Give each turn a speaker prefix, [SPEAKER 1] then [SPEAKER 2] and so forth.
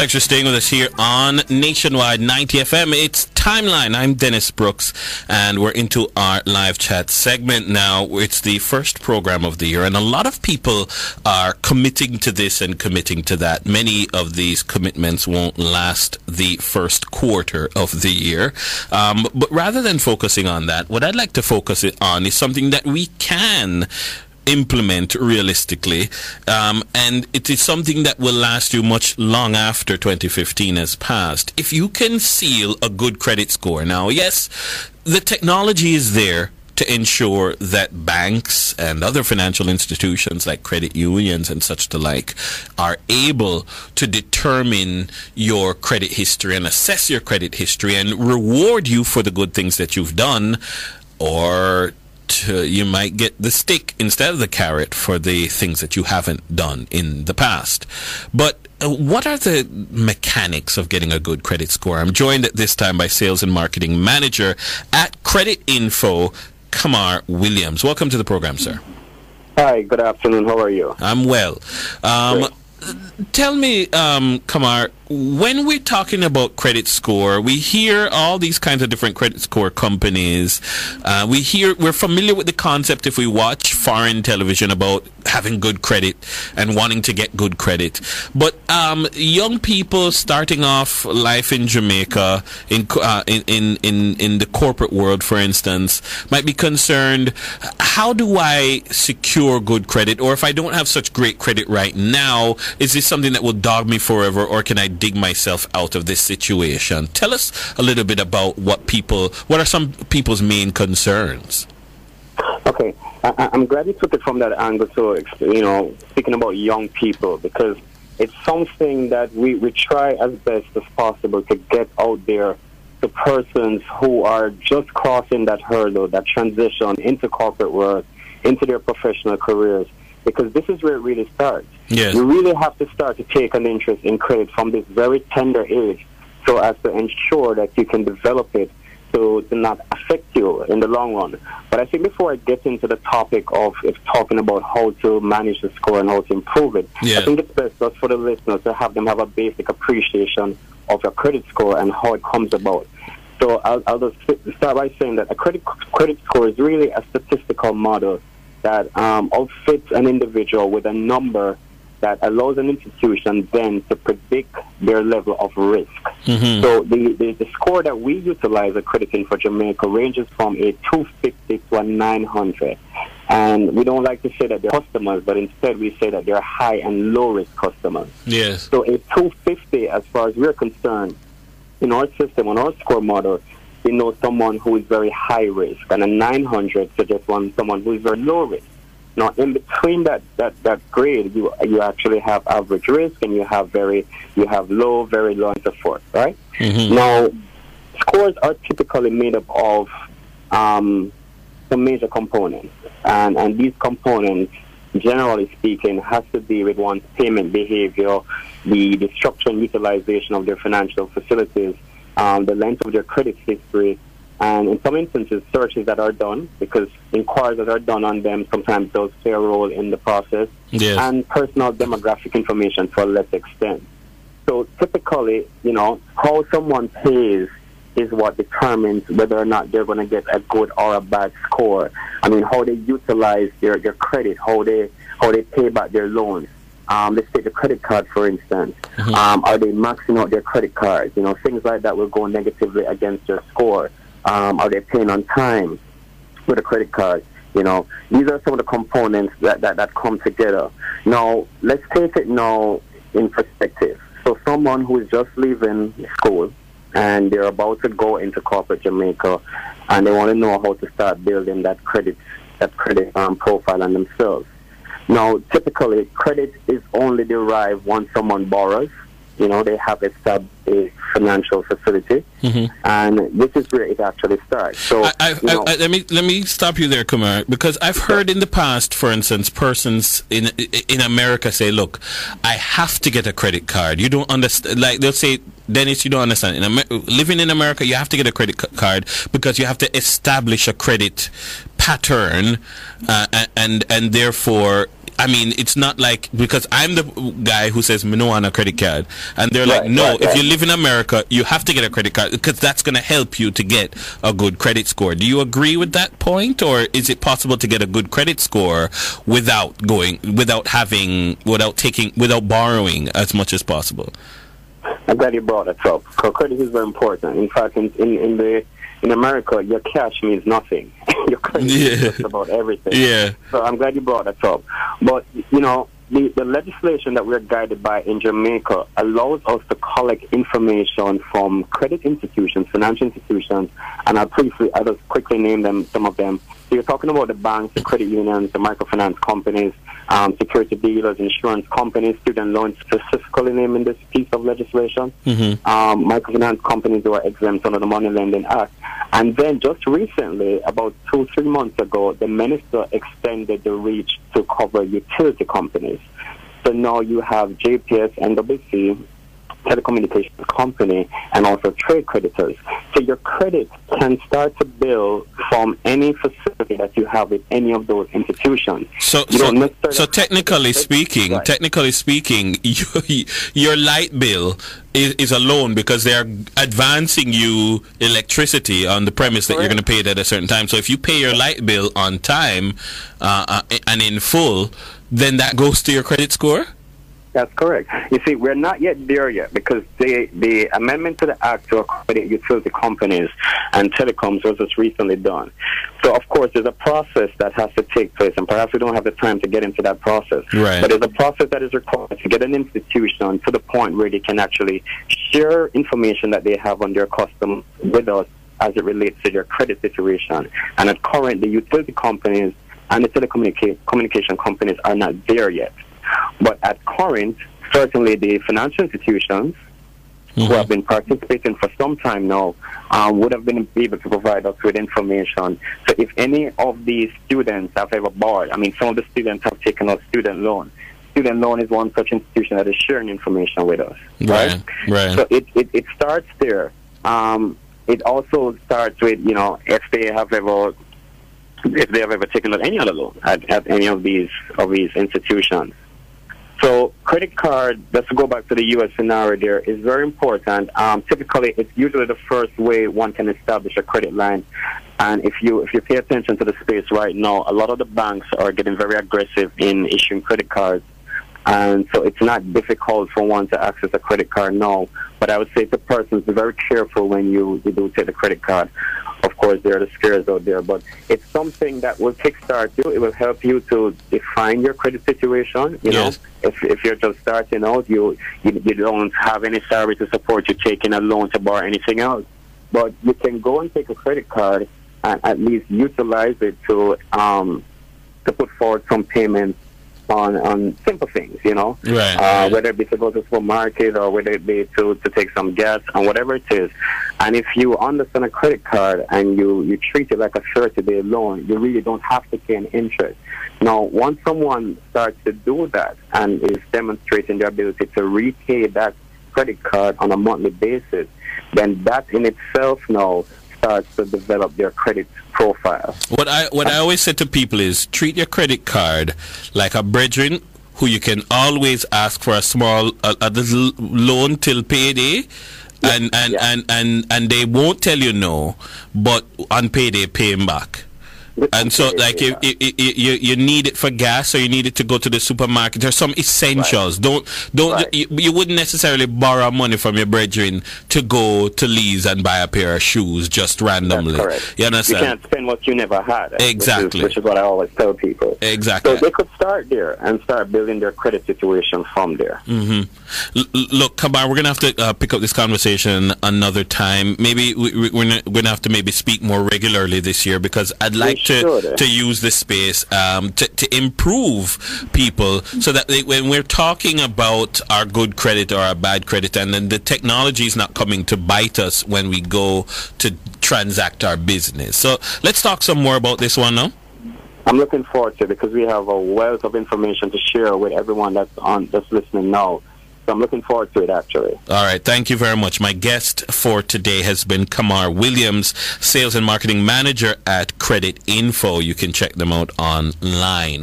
[SPEAKER 1] Thanks for staying with us here on Nationwide 90 FM. It's Timeline. I'm Dennis Brooks, and we're into our live chat segment now. It's the first program of the year, and a lot of people are committing to this and committing to that. Many of these commitments won't last the first quarter of the year. But rather than focusing on that, what I'd like to focus on is something that we can implement realistically, and it is something that will last you much long after 2015 has passed. If you can seal a good credit score. Now, yes, the technology is there to ensure that banks and other financial institutions like credit unions and such the like are able to determine your credit history and assess your credit history and reward you for the good things that you've done, or you might get the stick instead of the carrot for the things that you haven't done in the past. But what are the mechanics of getting a good credit score? I'm joined at this time by Sales and Marketing Manager at Creditinfo, Camar Williams. Welcome to the program, sir.
[SPEAKER 2] Hi, good afternoon. How are you?
[SPEAKER 1] I'm well. Tell me, Camar, when we're talking about credit score, we hear all these kinds of different credit score companies. We're familiar with the concept if we watch foreign television about having good credit and wanting to get good credit. But young people starting off life in Jamaica, in the corporate world, for instance, might be concerned, how do I secure good credit? Or if I don't have such great credit right now, is this something that will dog me forever, or can I dig myself out of this situation? Tell us a little bit about what are some people's main concerns?
[SPEAKER 2] Okay, I'm glad you took it from that angle. So, speaking about young people, because it's something that we try as best as possible to get out there to persons who are just crossing that hurdle, that transition into corporate world, into their professional careers, because this is where it really starts.
[SPEAKER 1] Yes.
[SPEAKER 2] You really have to start to take an interest in credit from this very tender age so as to ensure that you can develop it to not affect you in the long run. But I think before I get into the topic of talking about how to manage the score and how to improve it, I think it's best just for the listeners to have them have a basic appreciation of your credit score and how it comes about. So I'll just start by saying that a credit score is really a statistical model that outfits an individual with a number that allows an institution then to predict their level of risk. Mm-hmm. So the score that we utilize at Creditinfo Jamaica ranges from a 250 to a 900. And we don't like to say that they're customers, but instead we say that they're high and low risk customers.
[SPEAKER 1] Yes.
[SPEAKER 2] So a 250, as far as we're concerned, in our system, on our score model, we know someone who is very high risk, and a 900 suggests someone who is very low risk. Now, in between that grade, you actually have average risk, and you have low, very low, and so forth, right? Mm-hmm. Now, scores are typically made up of some major components, and these components, generally speaking, has to do with one's payment behavior, the structure and utilization of their financial facilities, the length of their credit history, and in some instances, searches that are done, because inquiries that are done on them sometimes those play a role in the process, yes, and personal demographic information to a less extent. So typically, how someone pays is what determines whether or not they're going to get a good or a bad score. I mean, how they utilize their credit, how they pay back their loans. Let's take the credit card, for instance. Mm-hmm. Are they maxing out their credit cards? Things like that will go negatively against their score. Are they paying on time with a credit card? These are some of the components that come together. Now, let's take it now in perspective. So someone who is just leaving school and they're about to go into corporate Jamaica, and they want to know how to start building that credit profile on themselves. Now, typically, credit is only derived once someone borrows. They have established a financial facility, mm-hmm, and this is where it actually starts. So,
[SPEAKER 1] let me stop you there, Camar, because I've heard in the past, for instance, persons in America say, "Look, I have to get a credit card." You don't understand. Like they'll say, "Dennis, you don't understand. Living in America, you have to get a credit card because you have to establish a credit pattern, and therefore." I mean, it's not like, because I'm the guy who says, "Me no want a credit card," and they're like, "No, if you live in America, you have to get a credit card because that's going to help you to get a good credit score." Do you agree with that point, or is it possible to get a good credit score without borrowing as much as possible?
[SPEAKER 2] I'm glad you brought that up, because credit is very important. In fact, in America, your cash means nothing. Your credit is just about everything.
[SPEAKER 1] Yeah.
[SPEAKER 2] So I'm glad you brought that up. But, you know, the legislation that we're guided by in Jamaica allows us to collect information from credit institutions, financial institutions, and I'll just quickly name them, some of them. So you're talking about the banks, the credit unions, the microfinance companies, security dealers, insurance companies, student loans, specifically named in this piece of legislation. Microfinance companies who are exempt under the Money Lending Act. And then just recently, about 2-3 months ago, the minister extended the reach to cover utility companies. So now you have JPS, NWC, telecommunications company, and also trade creditors. So your credit can start to build from any facility that you have with any of those institutions.
[SPEAKER 1] So technically speaking, your light bill is a loan because they're advancing you electricity on the premise that you're going to pay it at a certain time. So if you pay your light bill on time and in full, then that goes to your credit score?
[SPEAKER 2] That's correct. You see, we're not yet there yet because the amendment to the Act to accredit utility companies and telecoms was just recently done. So, of course, there's a process that has to take place, and perhaps we don't have the time to get into that process.
[SPEAKER 1] Right.
[SPEAKER 2] But there's a process that is required to get an institution to the point where they can actually share information that they have on their customers with us as it relates to their credit situation. And at current, the utility companies and the telecommunication companies are not there yet. But at current, certainly the financial institutions who have been participating for some time now would have been able to provide us with information. So if any of these students have ever borrowed, I mean, some of the students have taken out student loan. Student loan is one such institution that is sharing information with us. Right. So it starts there. It also starts with, you know, if they have ever taken out any other loan at any of these institutions. So credit card, let's go back to the U.S. scenario there, is very important. Typically, it's usually the first way one can establish a credit line. And if you pay attention to the space right now, a lot of the banks are getting very aggressive in issuing credit cards. And so it's not difficult for one to access a credit card now. But I would say to persons, be very careful when you do take the credit card. Of course, there are the scares out there, but it's something that will kickstart you. It will help you to define your credit situation. You know, if you're just starting out, you don't have any salary to support you taking a loan to borrow anything else. But you can go and take a credit card and at least utilize it to put forward some payments on simple things, you know, whether it be to go to the supermarket or whether it be to take some gas and whatever it is. And if you understand a credit card and you treat it like a 30-day loan, you really don't have to pay an interest. Now, once someone starts to do that and is demonstrating their ability to repay that credit card on a monthly basis, then that in itself now starts to develop their credit profile.
[SPEAKER 1] What I always say to people is treat your credit card like a brethren who you can always ask for a little loan till payday, and they won't tell you no, but on payday pay him back. And so, like, if you need it for gas or you need it to go to the supermarket, there's some essentials. Don't you wouldn't necessarily borrow money from your brethren to go to Lee's and buy a pair of shoes just randomly.
[SPEAKER 2] That's correct.
[SPEAKER 1] You understand?
[SPEAKER 2] You can't spend what you never had.
[SPEAKER 1] Exactly.
[SPEAKER 2] Which is what I always tell people.
[SPEAKER 1] Exactly.
[SPEAKER 2] So they could start there and start building their credit situation from there.
[SPEAKER 1] Look, Camar, we're gonna have to pick up this conversation another time. Maybe we're gonna have to maybe speak more regularly this year, because I'd like to use this space to improve people so that when we're talking about our good credit or our bad credit, and then the technology is not coming to bite us when we go to transact our business. So let's talk some more about this one now.
[SPEAKER 2] I'm looking forward to it because we have a wealth of information to share with everyone that's listening now. So I'm looking forward to it, actually.
[SPEAKER 1] All right. Thank you very much. My guest for today has been Camar Williams, Sales and Marketing Manager at Creditinfo. You can check them out online.